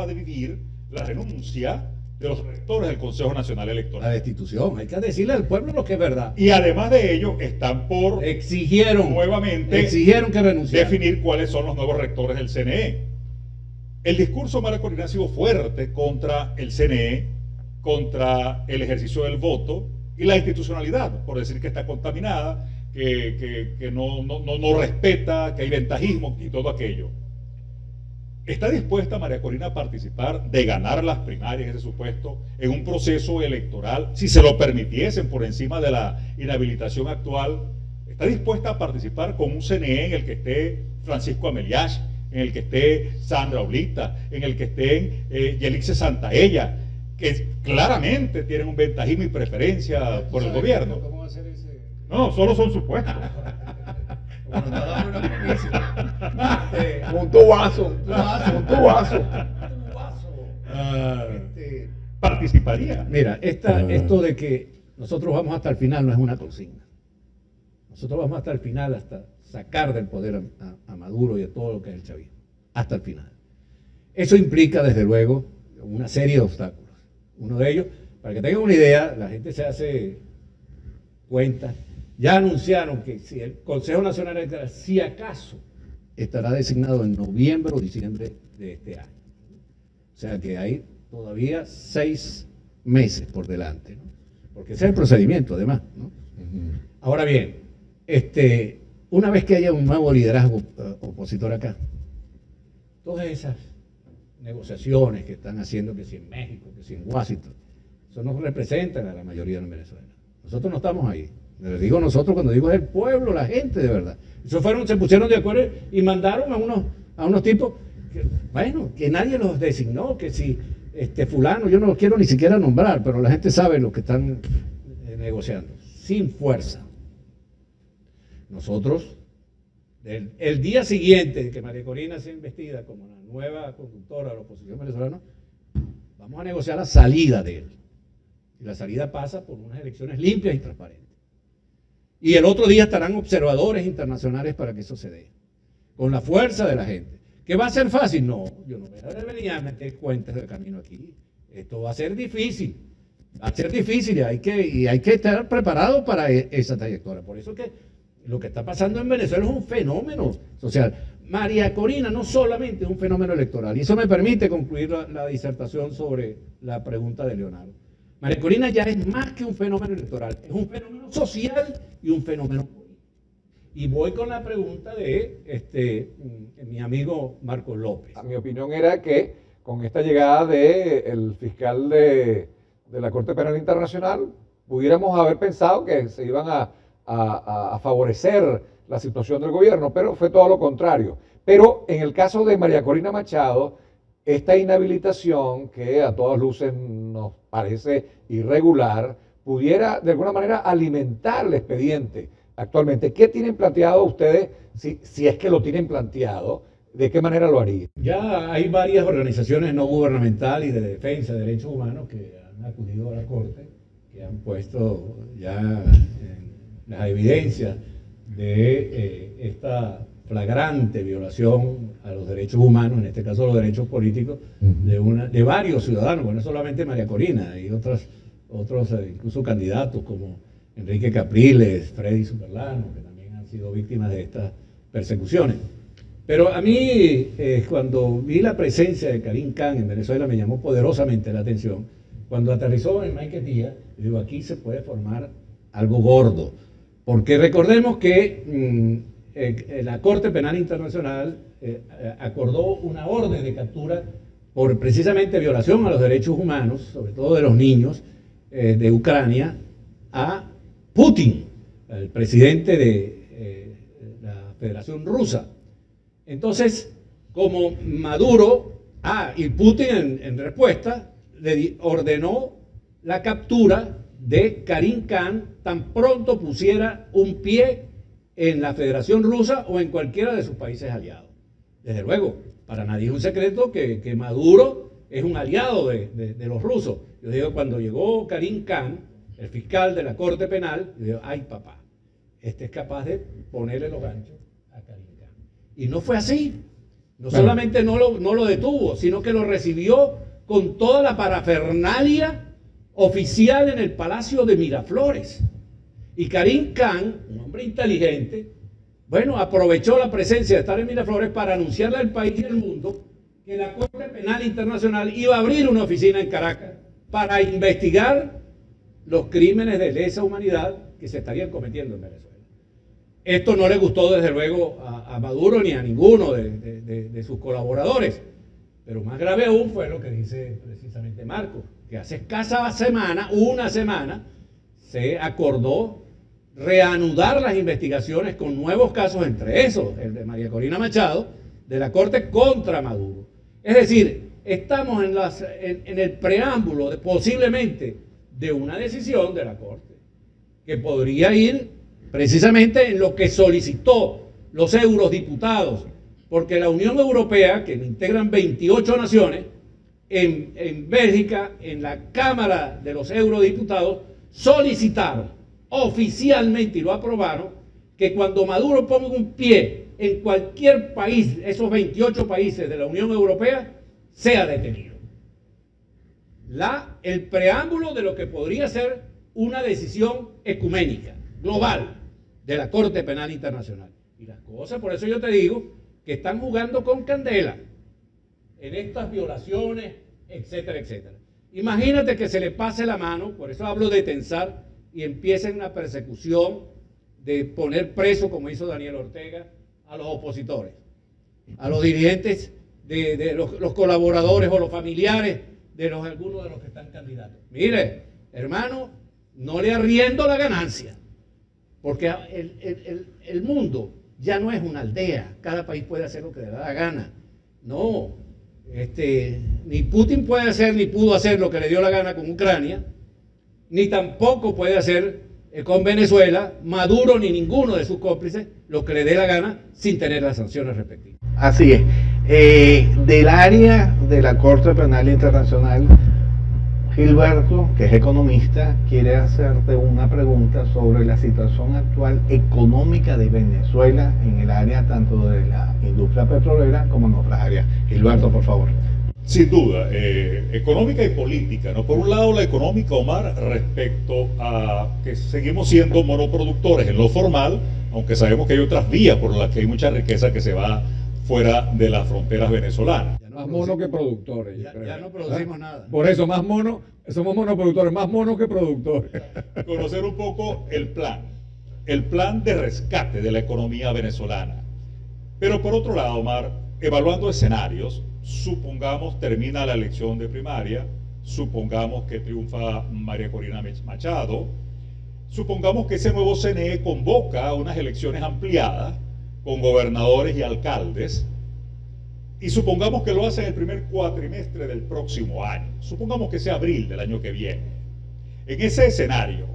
de vivir la renuncia de los rectores del Consejo Nacional Electoral. La destitución, hay que decirle al pueblo lo que es verdad. Y además de ello, están por exigieron que renunciaran. Definir cuáles son los nuevos rectores del CNE. El discurso de María Corina ha sido fuerte contra el CNE, contra el ejercicio del voto y la institucionalidad, por decir que está contaminada, que no respeta, que hay ventajismo y todo aquello. ¿Está dispuesta María Corina a participar de ganar las primarias, ese supuesto, en un proceso electoral, si se lo permitiesen por encima de la inhabilitación actual? ¿Está dispuesta a participar con un CNE en el que esté Francisco Ameliach, en el que esté Sandra Oblita, en el que estén Yelixe Santaella, que claramente tienen un ventajismo y preferencia por el gobierno? ¿Cómo va a ser ese? No, solo son supuestos. Bueno, no damos una primicia. Un tubazo. Participaría. Mira, esto de que nosotros vamos hasta el final no es una consigna. Nosotros vamos hasta el final, hasta sacar del poder a Maduro y a todo lo que es el chavismo. Hasta el final. Eso implica, desde luego, una serie de obstáculos. Uno de ellos, para que tengan una idea, la gente se hace cuenta. Ya anunciaron que si el Consejo Nacional Electoral, si acaso, estará designado en noviembre o diciembre de este año. O sea que hay todavía 6 meses por delante, ¿no? Porque ese es el procedimiento, además, ¿no? Ahora bien, una vez que haya un nuevo liderazgo opositor acá, todas esas negociaciones que están haciendo, que si en México, que si en Washington, eso no representan a la mayoría en Venezuela. Nosotros no estamos ahí. Les digo nosotros cuando digo es el pueblo, la gente de verdad. Se pusieron de acuerdo y mandaron a unos tipos que, bueno, que nadie los designó, que si fulano, yo no los quiero ni siquiera nombrar, pero la gente sabe lo que están negociando, sin fuerza. Nosotros, el día siguiente de que María Corina sea investida como la nueva conductora de la oposición venezolana, vamos a negociar la salida de él. Y la salida pasa por unas elecciones limpias y transparentes. Y el otro día estarán observadores internacionales para que eso se dé, con la fuerza de la gente. ¿Que va a ser fácil? No, yo no voy a venir a meter cuentas del camino aquí. Esto va a ser difícil. Va a ser difícil y hay que estar preparado para esa trayectoria. Por eso que lo que está pasando en Venezuela es un fenómeno social. María Corina no solamente es un fenómeno electoral, y eso me permite concluir la disertación sobre la pregunta de Leonardo. María Corina ya es más que un fenómeno electoral, es un fenómeno social y un fenómeno político. Y voy con la pregunta de mi amigo Marcos López. Mi opinión era que con esta llegada del fiscal de la Corte Penal Internacional, pudiéramos haber pensado que se iban a favorecer la situación del gobierno, pero fue todo lo contrario. Pero en el caso de María Corina Machado, esta inhabilitación, que a todas luces nos parece irregular, pudiera de alguna manera alimentar el expediente actualmente. ¿Qué tienen planteado ustedes, si es que lo tienen planteado? ¿De qué manera lo harían? Ya hay varias organizaciones no gubernamentales y de defensa de derechos humanos que han acudido a la Corte, que han puesto ya las evidencias de esta flagrante violación a los derechos humanos, en este caso los derechos políticos, de varios ciudadanos. Bueno, no solamente María Corina, hay otros incluso candidatos como Enrique Capriles, Freddy Superlano, que también han sido víctimas de estas persecuciones. Pero a mí, cuando vi la presencia de Karim Khan en Venezuela, me llamó poderosamente la atención. Cuando aterrizó en Maiquetía, digo, aquí se puede formar algo gordo. Porque recordemos que la Corte Penal Internacional acordó una orden de captura por precisamente violación a los derechos humanos, sobre todo de los niños, de Ucrania, a Putin, el presidente de la Federación Rusa. Entonces, como Maduro, y Putin en respuesta, le ordenó la captura de Karim Khan tan pronto pusiera un pie en la Federación Rusa o en cualquiera de sus países aliados. Desde luego, para nadie es un secreto que Maduro es un aliado de los rusos. Yo digo, cuando llegó Karim Khan, el fiscal de la Corte Penal, yo digo, ay papá, este es capaz de ponerle los ganchos a Karim Khan. Y no fue así. No solamente no lo detuvo, sino que lo recibió con toda la parafernalia oficial en el Palacio de Miraflores. Y Karim Khan, un hombre inteligente, bueno, aprovechó la presencia de estar en Miraflores para anunciarle al país y al mundo que la Corte Penal Internacional iba a abrir una oficina en Caracas para investigar los crímenes de lesa humanidad que se estarían cometiendo en Venezuela. Esto no le gustó desde luego a Maduro ni a ninguno de sus colaboradores. Pero más grave aún fue lo que dice precisamente Marco, que hace escasa semana, una semana, se acordó reanudar las investigaciones con nuevos casos, entre esos, el de María Corina Machado, de la Corte contra Maduro. Es decir, estamos en el preámbulo posiblemente de una decisión de la Corte, que podría ir precisamente en lo que solicitó los eurodiputados, porque la Unión Europea, que integran 28 naciones, en Bélgica, en la Cámara de los Eurodiputados, solicitaron oficialmente, y lo aprobaron, que cuando Maduro ponga un pie en cualquier país, esos 28 países de la Unión Europea, sea detenido. El preámbulo de lo que podría ser una decisión ecuménica, global, de la Corte Penal Internacional. Y las cosas, por eso yo te digo, que están jugando con candela en estas violaciones, etcétera, etcétera. Imagínate que se le pase la mano, por eso hablo de tensar, y empiecen una persecución de poner preso, como hizo Daniel Ortega, a los opositores, a los dirigentes de los colaboradores o los familiares de algunos de los que están candidatos. Mire, hermano, no le arriendo la ganancia, porque el mundo ya no es una aldea, cada país puede hacer lo que le da la gana. No, ni Putin puede hacer ni pudo hacer lo que le dio la gana con Ucrania, ni tampoco puede hacer con Venezuela, Maduro ni ninguno de sus cómplices, lo que le dé la gana sin tener las sanciones respectivas. Así es. Del área de la Corte Penal Internacional, Gilberto, que es economista, quiere hacerte una pregunta sobre la situación actual económica de Venezuela en el área tanto de la industria petrolera como en otras áreas. Gilberto, por favor. Sin duda, económica y política, ¿no? Por un lado la económica, Omar, respecto a que seguimos siendo monoproductores en lo formal, aunque sabemos que hay otras vías por las que hay mucha riqueza que se va fuera de las fronteras venezolanas. Más monos que productores. Ya no producimos nada. Por eso, somos monoproductores, más monos que productores. Conocer un poco el plan de rescate de la economía venezolana. Pero por otro lado, Omar, evaluando escenarios, supongamos termina la elección de primaria, supongamos que triunfa María Corina Machado, supongamos que ese nuevo CNE convoca unas elecciones ampliadas con gobernadores y alcaldes, y supongamos que lo hace en el primer cuatrimestre del próximo año, supongamos que sea abril del año que viene. En ese escenario,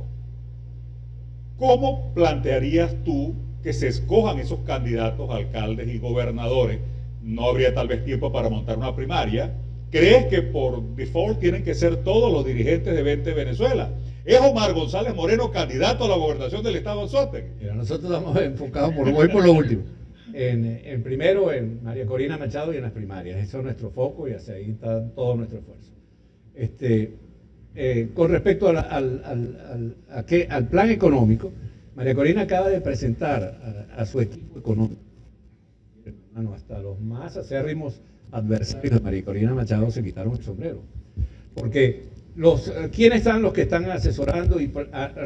¿cómo plantearías tú que se escojan esos candidatos, alcaldes y gobernadores? No habría tal vez tiempo para montar una primaria. ¿Crees que por default tienen que ser todos los dirigentes de Vente Venezuela? ¿Es Omar González Moreno candidato a la gobernación del estado de Anzoátegui? Mira, nosotros estamos enfocados por lo último. Primero en María Corina Machado y en las primarias. Eso es nuestro foco y hacia ahí está todo nuestro esfuerzo. Con respecto al plan económico, María Corina acaba de presentar a su equipo económico. Hasta los más acérrimos adversarios de María Corina Machado se quitaron el sombrero. Porque ¿quiénes son los que están asesorando y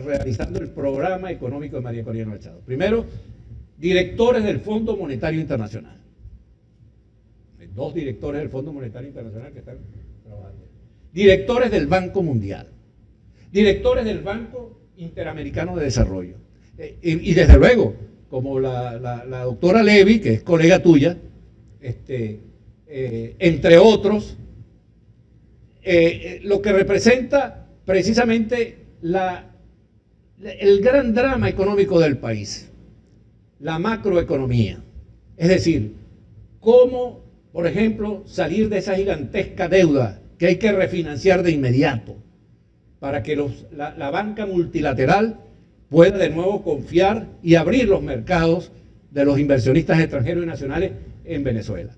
realizando el programa económico de María Corina Machado? Primero, directores del Fondo Monetario Internacional. Hay 2 directores del Fondo Monetario Internacional que están trabajando. Directores del Banco Mundial. Directores del Banco Interamericano de Desarrollo. Y desde luego, como la doctora Levy, que es colega tuya, entre otros, lo que representa precisamente el gran drama económico del país, la macroeconomía. Es decir, cómo, por ejemplo, salir de esa gigantesca deuda que hay que refinanciar de inmediato para que la banca multilateral pueda de nuevo confiar y abrir los mercados de los inversionistas extranjeros y nacionales en Venezuela.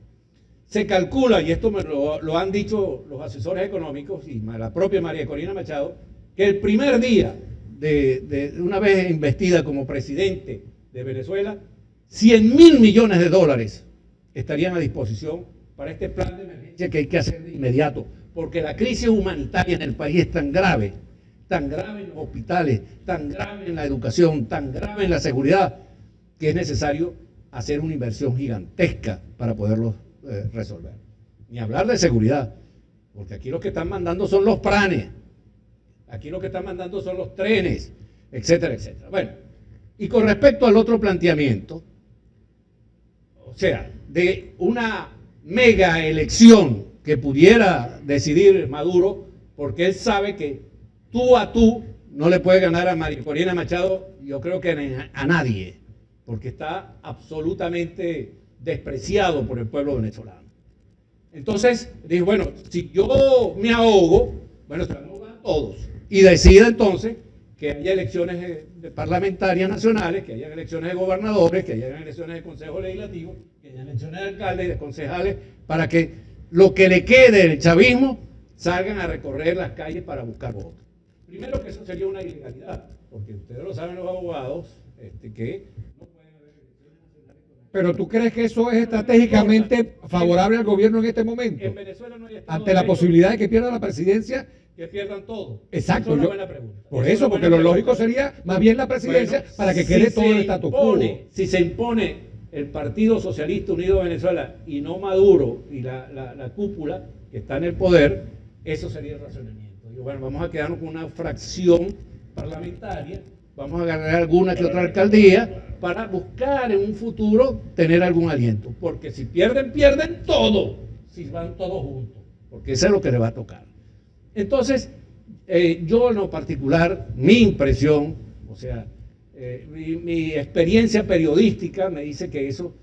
Se calcula, y esto me lo han dicho los asesores económicos y la propia María Corina Machado, que el primer día de una vez investida como presidente de Venezuela, 100.000 millones de dólares estarían a disposición para este plan de emergencia que hay que hacer de inmediato, porque la crisis humanitaria en el país es tan grave en los hospitales, tan grave en la educación, tan grave en la seguridad, que es necesario hacer una inversión gigantesca para poderlo resolver. ni hablar de seguridad, porque aquí lo que están mandando son los planes, aquí lo que están mandando son los trenes, etcétera, etcétera. Bueno, y con respecto al otro planteamiento, o sea, de una mega elección que pudiera decidir Maduro, porque él sabe que tú a tú no le puede ganar a María Corina Machado, yo creo que a nadie, porque está absolutamente despreciado por el pueblo venezolano. Entonces, dije, bueno, si yo me ahogo, bueno, se van a ahogar todos. Y decida entonces que haya elecciones parlamentarias nacionales, que haya elecciones de gobernadores, que haya elecciones de consejos legislativos, que haya elecciones de alcaldes y de concejales, para que lo que le quede del chavismo salgan a recorrer las calles para buscar votos. Primero que eso sería una ilegalidad, porque ustedes lo saben los abogados, que no pueden haber elecciones nacionales. Pero ¿tú crees que eso es estratégicamente favorable al gobierno en este momento? En Venezuela no hay Estado Ante la posibilidad de que pierda la presidencia. Que pierdan todo. Exacto. Esa es una buena pregunta. Por eso, porque lo lógico sería más bien la presidencia, bueno, para que quede todo el status quo. Si se impone el Partido Socialista Unido de Venezuela y no Maduro y la cúpula que está en el poder, eso sería el razonamiento. Y bueno, vamos a quedarnos con una fracción parlamentaria, vamos a ganar alguna que otra alcaldía para buscar en un futuro tener algún aliento. Porque si pierden, pierden todo, si van todos juntos, porque eso es lo que le va a tocar. Entonces, yo en lo particular, mi impresión, o sea, mi experiencia periodística me dice que eso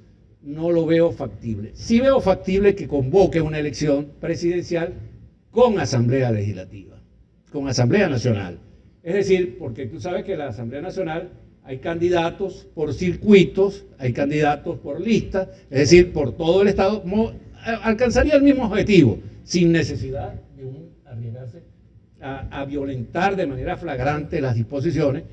no lo veo factible. Sí veo factible que convoque una elección presidencial con Asamblea Legislativa, con Asamblea Nacional. Es decir, porque tú sabes que en la Asamblea Nacional hay candidatos por circuitos, hay candidatos por lista, es decir, por todo el Estado, alcanzaría el mismo objetivo, sin necesidad de arriesgarse a violentar de manera flagrante las disposiciones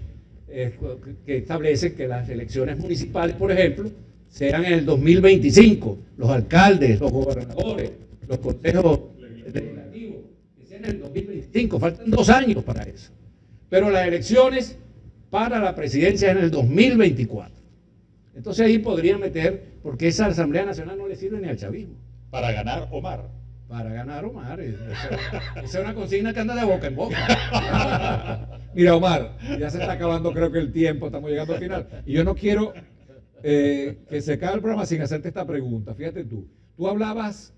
que establecen que las elecciones municipales, por ejemplo, sean en el 2025, los alcaldes, los gobernadores, los consejos legislativos, que sean en el 2025, faltan 2 años para eso. Pero las elecciones para la presidencia en el 2024. Entonces ahí podrían meter, porque esa Asamblea Nacional no le sirve ni al chavismo. Para ganar Omar. Para ganar Omar. Esa es una consigna que anda de boca en boca. Mira, Omar, ya se está acabando creo que el tiempo, estamos llegando al final. Y yo no quiero que se acabe el programa sin hacerte esta pregunta. Fíjate tú hablabas,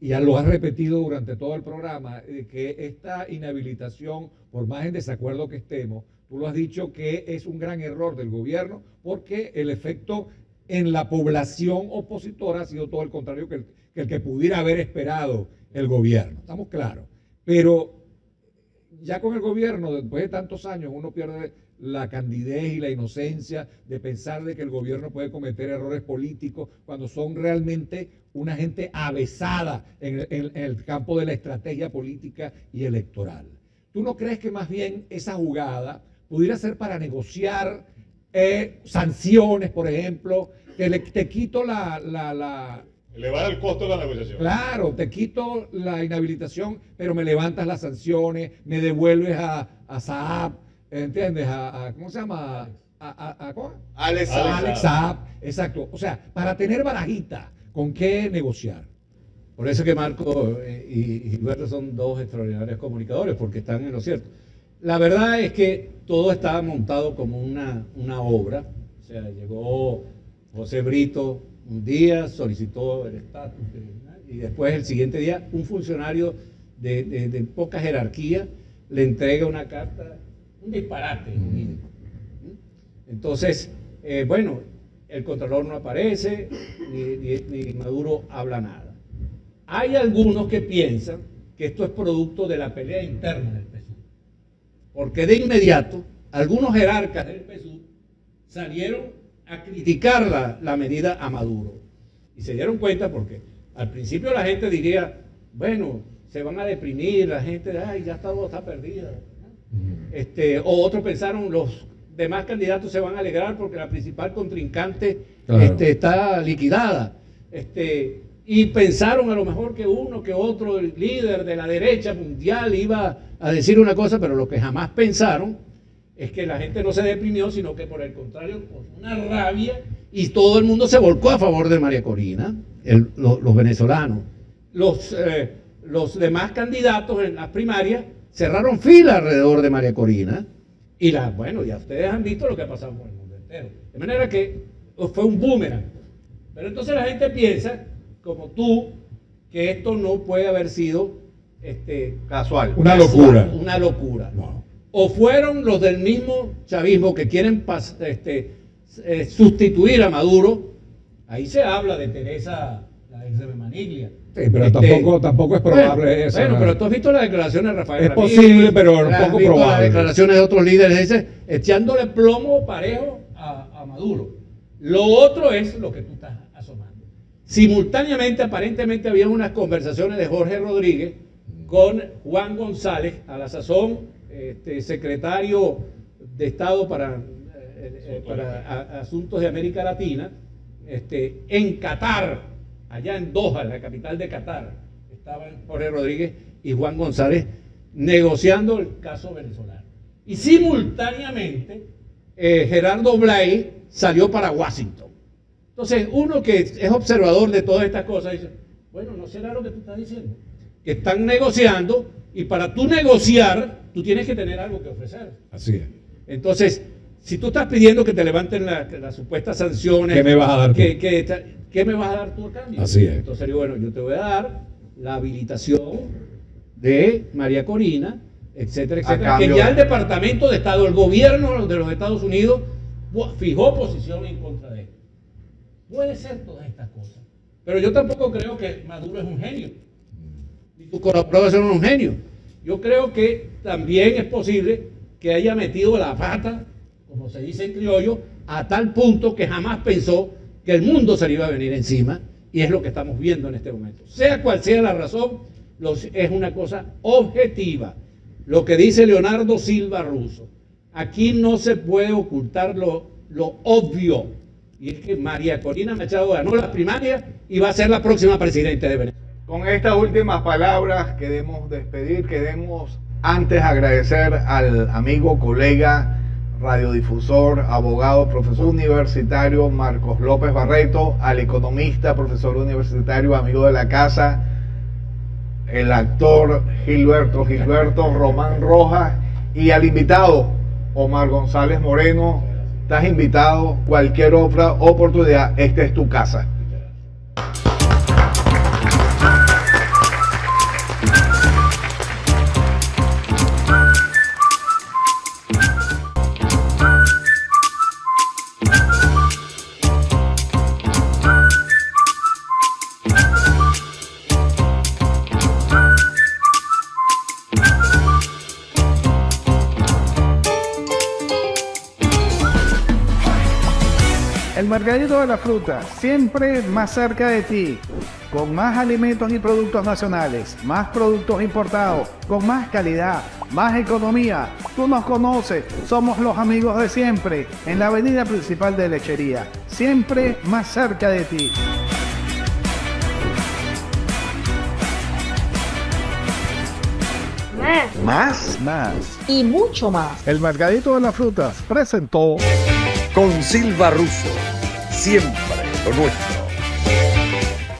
y ya lo has repetido durante todo el programa, que esta inhabilitación, por más en desacuerdo que estemos, tú lo has dicho que es un gran error del gobierno, porque el efecto en la población opositora ha sido todo el contrario que el que pudiera haber esperado el gobierno. Estamos claros. Pero ya con el gobierno, después de tantos años, uno pierde la candidez y la inocencia de pensar de que el gobierno puede cometer errores políticos cuando son realmente una gente avesada en el campo de la estrategia política y electoral. ¿Tú no crees que más bien esa jugada pudiera ser para negociar sanciones, por ejemplo, que te quito elevar el costo de la negociación? Claro, te quito la inhabilitación, pero me levantas las sanciones, me devuelves a Saab, ¿entiendes? ¿Cómo se llama? ¿Cómo? Alex Saab, exacto. O sea, para tener barajita con qué negociar. Por eso que Marco y Gilberto son 2 extraordinarios comunicadores, porque están en lo cierto. La verdad es que todo estaba montado como una obra. O sea, llegó José Brito un día, solicitó el estatus, y después el siguiente día un funcionario de poca jerarquía le entrega una carta, un disparate. Entonces, bueno, el Contralor no aparece, ni Maduro habla nada. Hay algunos que piensan que esto es producto de la pelea interna del PSUV, porque de inmediato algunos jerarcas del PSUV salieron a criticar la medida a Maduro. Y se dieron cuenta porque al principio la gente diría, bueno, se van a deprimir, la gente, ay, ya todo está perdido. O otros pensaron, los demás candidatos se van a alegrar porque la principal contrincante está liquidada. Y pensaron a lo mejor que uno que otro líder de la derecha mundial iba a decir una cosa, pero lo que jamás pensaron es que la gente no se deprimió, sino que por el contrario, con una rabia, y todo el mundo se volcó a favor de María Corina, los venezolanos. los demás candidatos en las primarias cerraron fila alrededor de María Corina. Y bueno, ya ustedes han visto lo que ha pasado con el mundo entero. De manera que fue un boomerang. Pero entonces la gente piensa, como tú, que esto no puede haber sido casual. Una locura. Una locura. No. O fueron los del mismo chavismo que quieren sustituir a Maduro. Ahí se habla de Teresa, la ex de Maniglia. Sí, pero tampoco es probable eso. Bueno, pero tú has visto las declaraciones de Rafael Es Ramírez, posible, pero has poco visto probable. las declaraciones de otros líderes, dice, echándole plomo parejo a Maduro. Lo otro es lo que tú estás asomando. Simultáneamente, aparentemente, había unas conversaciones de Jorge Rodríguez con Juan González, a la sazón secretario de Estado para Asuntos de América Latina, en Qatar, allá en Doha, la capital de Qatar, estaban Jorge Rodríguez y Juan González negociando el caso venezolano. Y simultáneamente, Gerardo Blay salió para Washington. Entonces, uno que es observador de todas estas cosas dice, bueno, ¿no será lo que tú estás diciendo? Que están negociando y para tú negociar, tú tienes que tener algo que ofrecer. Así es. Entonces, si tú estás pidiendo que te levanten las supuestas sanciones, ¿qué me vas a dar tú? ¿Qué me vas a dar tú a cambio? Así es. Entonces, bueno, yo te voy a dar la habilitación de María Corina, etcétera, etcétera, que ya el Departamento de Estado, el gobierno de los Estados Unidos, fijó posición en contra de él. Puede ser todas estas cosas. Pero yo tampoco creo que Maduro es un genio. Ni tu colaborador es un genio. Yo creo que también es posible que haya metido la pata, como se dice en criollo, a tal punto que jamás pensó que el mundo se le iba a venir encima, y es lo que estamos viendo en este momento. Sea cual sea la razón, es una cosa objetiva. Lo que dice Leonardo Silva Russo, aquí no se puede ocultar lo obvio, y es que María Corina Machado ganó las primarias y va a ser la próxima presidenta de Venezuela. Con estas últimas palabras queremos despedir, queremos antes agradecer al amigo, colega, radiodifusor, abogado, profesor universitario Marcos López Barreto, al economista, profesor universitario, amigo de la casa, el actor Gilberto Román Rojas, y al invitado Omar González Moreno. Estás invitado, cualquier otra oportunidad, esta es tu casa. El Mercadito de la Fruta, siempre más cerca de ti, con más alimentos y productos nacionales, más productos importados, con más calidad, más economía. Tú nos conoces, somos los amigos de siempre, en la avenida principal de Lechería, siempre más cerca de ti. Más Y mucho más. El Mercadito de las Frutas presentó con Silva Russo, siempre lo nuestro.